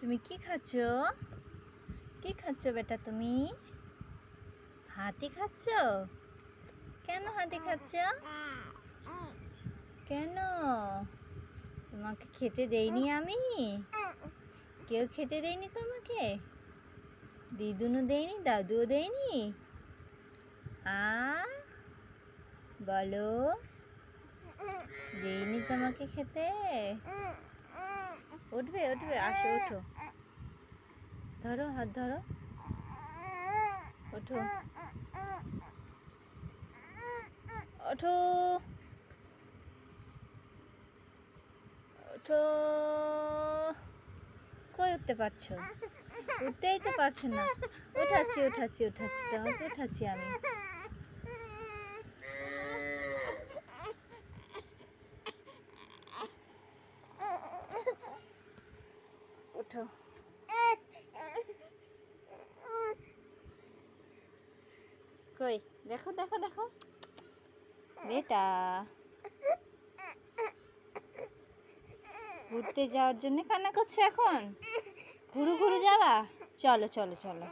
তুমি কি খাচ্ছ? কি খাচ্ছ বেটা তুমি? হাতি খাচ্ছ? কেন হাতি খাচ্ছ? কেন? তোমাকে খেতে দেইনি আমি? কেউ খেতে দেয়নি তোমাকে? দিদুনও দেয়নি, দাদুও দেয়নি? বলো, দেয়নি তোমাকে খেতে? উঠবে উঠবে, আসো ওঠো, ধরো হাত ধরো, ওঠো ওঠো ওঠো। কই উঠতে পারছো? উঠতেই তো পারছো না। উঠাচ্ছি উঠাচ্ছি উঠাচ্ছি, তোমাকে উঠাচ্ছি আমি। ওঠো। কই দেখো দেখো দেখো বেটা, ঘুরতে যাওয়ার জন্য কান্না করছো এখন? ঘুরু ঘুরু যাবা? চলো চলো চলো।